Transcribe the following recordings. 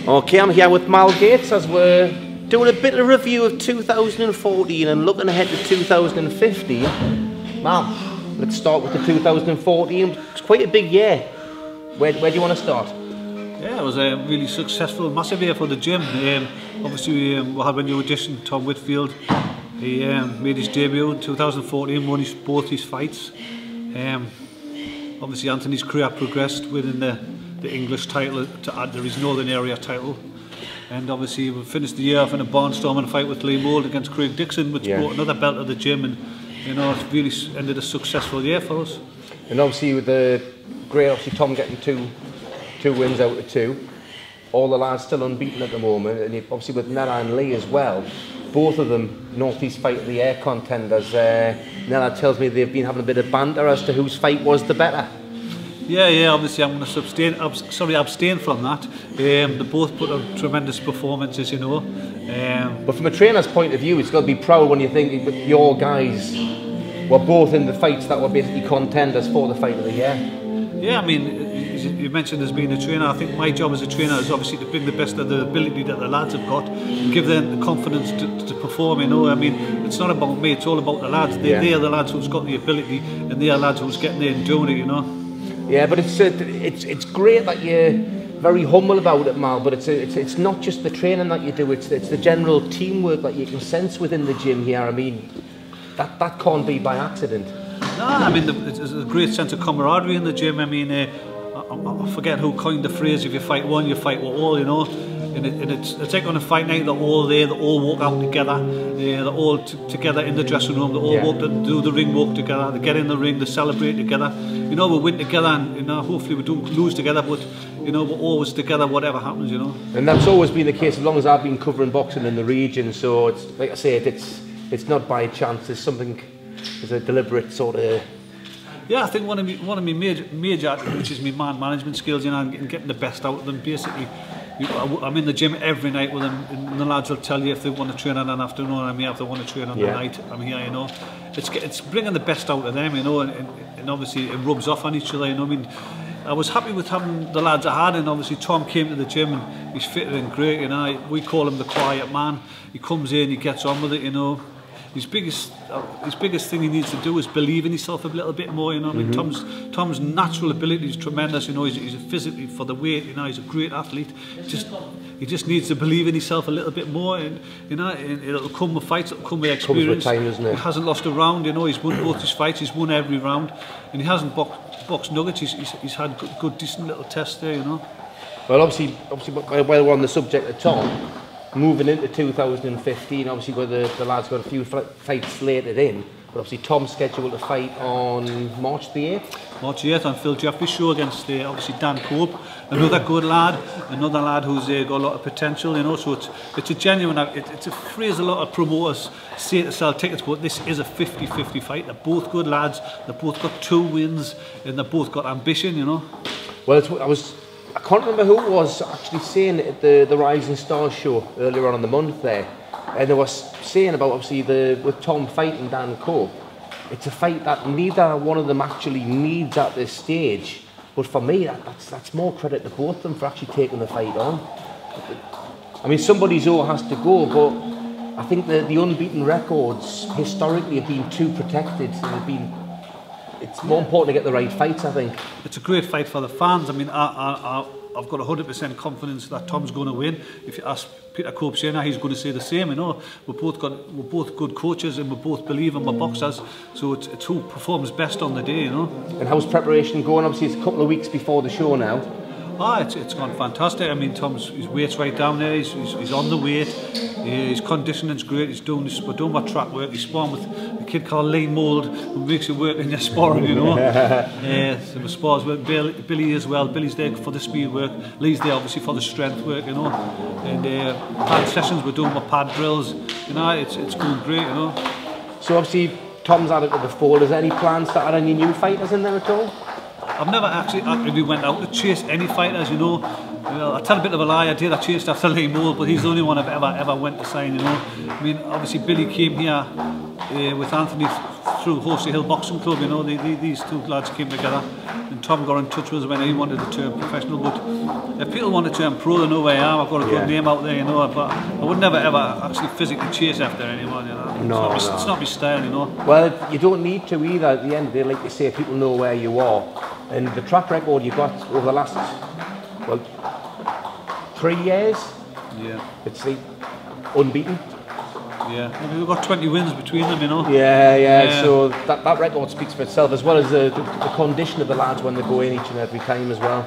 Okay, I'm here with Mal Gates as we're doing a bit of review of 2014 and looking ahead to 2015. Mal, let's start with the 2014. It's quite a big year. Where do you want to start? Yeah, it was a really successful, massive year for the gym. Obviously, we had a new addition, Tom Whitfield. He made his debut in 2014, won both his fights. Obviously, Anthony's career progressed within the English title to add to his Northern Area title. And obviously, we finished the year off in a barnstorming fight with Lee Mould against Craig Dixon, which brought another belt to the gym. And you know, it's really ended a successful year for us. And obviously, with the great, obviously Tom getting two wins out of 2. All the lads still unbeaten at the moment, and obviously with Nella and Lee as well. Both of them North East Fight of the Year contenders. Nella tells me they've been having a bit of banter as to whose fight was the better. Yeah, obviously I'm going to abstain from that. They both put on tremendous performances, you know. But from a trainer's point of view, it's got to be proud when you think that your guys were both in the fights that were basically contenders for the fight of the year. Yeah, I mean, you mentioned as being a trainer. I think my job as a trainer is obviously to bring the best of the ability that the lads have got and give them the confidence to perform, you know. I mean, it's not about me, it's all about the lads. They're the lads who's got the ability, and they are lads who's getting there and doing it, you know. Yeah, but it's great that you're very humble about it, Mal, but it's not just the training that you do, it's the general teamwork that you can sense within the gym here. I mean, that can't be by accident. No, I mean, there's a great sense of camaraderie in the gym. I mean, I forget who coined the phrase, if you fight one, you fight with all, you know. And it's like on a fight night, they're all there, they all walk out together, they're all together in the dressing room, they all walk to do the ring walk together, they get in the ring, they celebrate together. You know, we win together, and you know, hopefully we don't lose together, but you know, we're always together, whatever happens, you know. And that's always been the case as long as I've been covering boxing in the region, so it's, like I say, it's not by chance, there's a deliberate sort of... Yeah, I think one of my major which is my man management skills, you know, and getting the best out of them. Basically, I'm in the gym every night with them, and the lads will tell you if they want to train on an afternoon, I'm here. If they want to train on the night, I'm here, you know. It's bringing the best out of them, you know, and obviously it rubs off on each other, you know. I mean, I was happy with having the lads I had, and obviously Tom came to the gym and he's fitted in great, you know. We call him the quiet man. He comes in, he gets on with it, you know. His biggest thing he needs to do is believe in himself a little bit more, you know. I mean, Tom's natural ability is tremendous, you know. He's physically, for the weight, you know, he's a great athlete. He just needs to believe in himself a little bit more, and you know, and it'll come with fights, it'll come with experience. Comes with time, isn't it? He hasn't lost a round, you know. He's won both his fights, he's won every round, and he hasn't boxed nuggets. He's had good, decent little tests there, you know. Well, obviously, while we're on the subject of Tom, moving into 2015, obviously the lads got a few fights slated in, but obviously Tom's scheduled to fight on March the 8th. March 8th on Phil Jeffrey's show against obviously Dan Cope, another good lad, another lad who's got a lot of potential, you know. So it's a genuine, it's a phrase a lot of promoters say to sell tickets, but this is a 50-50 fight. They're both good lads, they've both got 2 wins, and they've both got ambition, you know. Well, I can't remember who it was actually saying at the Rising Stars show earlier on in the month there, and they were saying about obviously with Tom fighting Dan Cope, it's a fight that neither one of them actually needs at this stage, but for me that's more credit to both of them for actually taking the fight on. I mean, somebody's all has to go, but I think the unbeaten records historically have been too protected, and it's more important to get the right fights, I think. It's a great fight for the fans. I mean, I've got 100% confidence that Tom's going to win. If you ask Peter Cope Shana, he's going to say the same, you know. We're both good coaches, and we both believe in our boxers, so it's who performs best on the day, you know. And how's preparation going? Obviously, it's a couple of weeks before the show now. It's gone fantastic. I mean, his weight's right down there. He's on the weight. His conditioning's great. We're doing my track work. He's sparring with a kid called Lee Mould, who makes you work in your sparring, you know. So we spars with Billy as well. Billy's there for the speed work. Lee's there obviously for the strength work, you know. And pad sessions, we're doing my pad drills. You know, it's going great, you know. So obviously Tom's added to the fold. Is there any plans to add any new fighters in there at all? I've never actually actively went out to chase any fighters, you know. know, I tell a bit of a lie. I did. I chased after Lee Moore, but he's the only one I've ever went to sign. You know, I mean, obviously Billy came here with Anthony through Horsey Hill Boxing Club. You know, these two lads came together, and Tom got in touch with us when he wanted to turn professional. But if people want to turn pro, they know where I am. I've got a good name out there, you know. But I would never ever actually physically chase after anyone. You know, it's not my style, you know. Well, you don't need to either. At the end of the day, like you say, people know where you are, and the track record you got over the last 3 years. Yeah, it's like unbeaten. Yeah, we've got 20 wins between them, you know. Yeah. So that record speaks for itself, as well as the condition of the lads when they go in each and every time as well.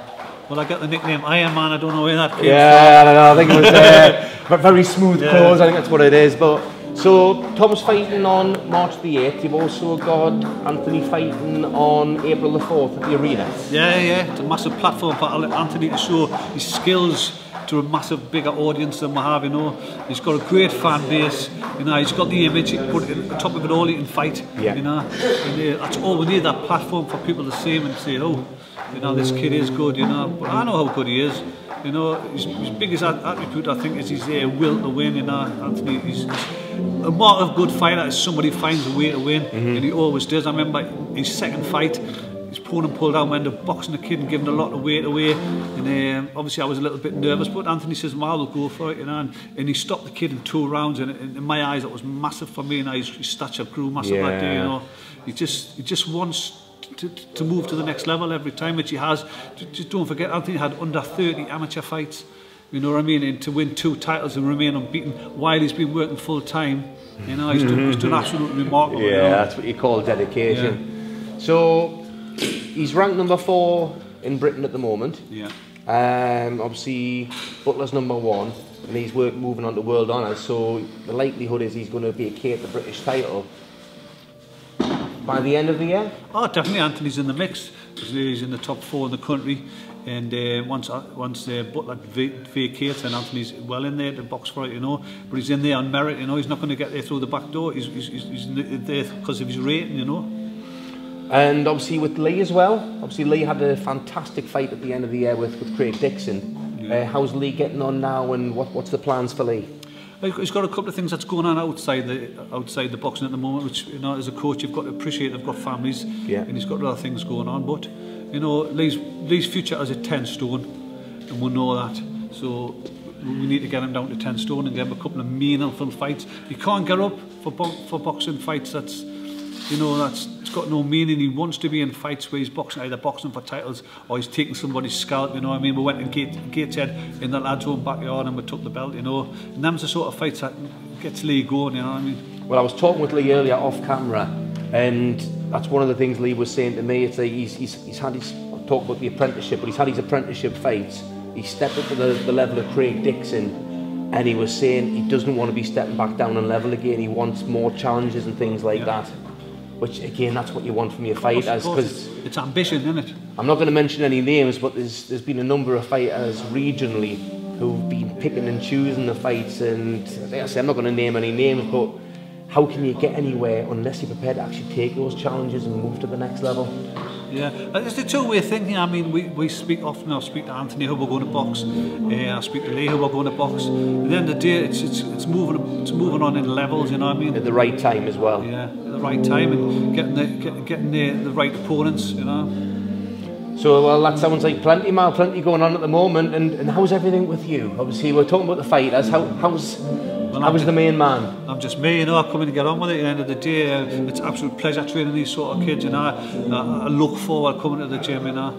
Well, I got the nickname Iron Man. I don't know where that came from. Yeah, I don't know. I think it was very smooth clothes. I think that's what it is. But so Tom's fighting on March the 8th. You've also got Anthony fighting on April the 4th at the arena. Yeah. It's a massive platform for Anthony to show his skills to a massive bigger audience than we have, you know. He's got a great fan base, you know. He's got the image. He can put it on top of it all. He can fight, you know. And that's all we need, that platform for people to see him and say, oh, you know, this kid is good, you know. But I know how good he is. You know, his biggest attribute, I think, is his will to win, you know. Anthony, he's a mark of good fighter is somebody finds a way to win, and he always does. I remember his second fight, his opponent pulled out, went up boxing the kid and giving a lot of weight away. And obviously I was a little bit nervous, but Anthony says, well, we'll go for it, you know. And he stopped the kid in 2 rounds, and in my eyes, that was massive for me. And his stature grew massive that day, you know. He just wants to move to the next level every time, which he has. Just don't forget, Anthony had under 30 amateur fights, you know what I mean, and to win 2 titles and remain unbeaten while he's been working full time, you know, he's done absolutely remarkable. Yeah, you know? That's what you call dedication. So he's ranked number 4 in Britain at the moment. Yeah. Obviously Butler's number 1, and he's moving on to world honours, so the likelihood is he's going to vacate the British title by the end of the year? Oh, definitely. Anthony's in the mix. He's in the top 4 in the country, and once Butler vacates, and Anthony's well in there to box for it, you know. But he's in there on merit, you know. He's not going to get there through the back door. He's there because of his rating, you know. And obviously with Lee as well. Obviously Lee had a fantastic fight at the end of the year with Craig Dixon. Yeah. How's Lee getting on now, and what's the plans for Lee? He's got a couple of things that's going on outside the boxing at the moment, which, you know, as a coach you've got to appreciate. They've got families, and he's got other things going on. But, you know, Lee's future is at 10 stone, and we know that. So we need to get him down to 10 stone and give him a couple of meaningful fights. You can't get up for boxing fights that's, you know, it's got no meaning. He wants to be in fights where he's either boxing for titles or he's taking somebody's scalp, you know what I mean. We went to Gateshead in the lads' own backyard and we took the belt, you know. And them's the sort of fights that gets Lee going, you know what I mean. Well, I was talking with Lee earlier off camera, and that's one of the things Lee was saying to me. It's like he's had his, talk about the apprenticeship, but he's had his apprenticeship fights. He stepped up to the level of Craig Dixon, and he was saying he doesn't want to be stepping back down on level again. He wants more challenges and things like that. Which again, that's what you want from your fighters, because it's ambition, isn't it? I'm not going to mention any names, but there's been a number of fighters regionally who've been picking and choosing the fights, and like I say, I'm not going to name any names, but how can you get anywhere unless you're prepared to actually take those challenges and move to the next level? Yeah, it's a two-way thing here. I mean, we speak often. I speak to Anthony who we're going to box. I speak to Lee who we're going to box. At the end of the day, it's moving on in levels. You know what I mean? At the right time as well. Yeah, at the right time, and getting the right opponents. You know. So well, that sounds like plenty going on at the moment. And how's everything with you? Obviously, we're talking about the fighters. How's the main man? I'm just me, you know. I come in and get on with it. At the end of the day, it's absolute pleasure training these sort of kids, you know. I look forward coming to the gym, you know.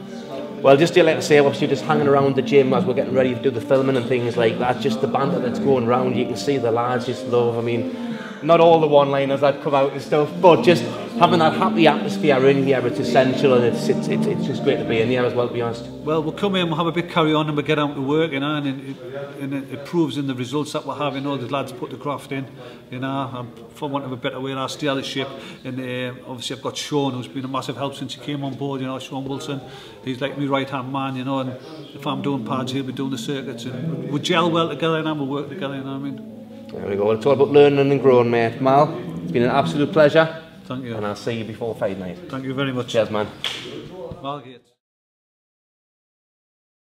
Well, just to like to say, obviously, just hanging around the gym as we're getting ready to do the filming and things like that. Just the banter that's going round, you can see the lads just love. I mean, not all the one-liners that come out and stuff, but just having that happy atmosphere in here, it's essential, and it's just great to be in here as well, to be honest. Well, we'll come in, we'll have a bit carry on, and we'll get out to work, you know, and it proves in the results that we're having. You know, the lads put the graft in, you know, for want of a better way, our steership. And obviously I've got Sean, who's been a massive help since he came on board, you know, Sean Wilson. He's like my right-hand man, you know, and if I'm doing pads, he'll be doing the circuits, and we gel well together, and we work together, you know what I mean. There we go. It's all about learning and growing, mate. Mal, it's been an absolute pleasure. Thank you. And I'll see you before fight night. Thank you very much. Cheers, man. Mal Gates.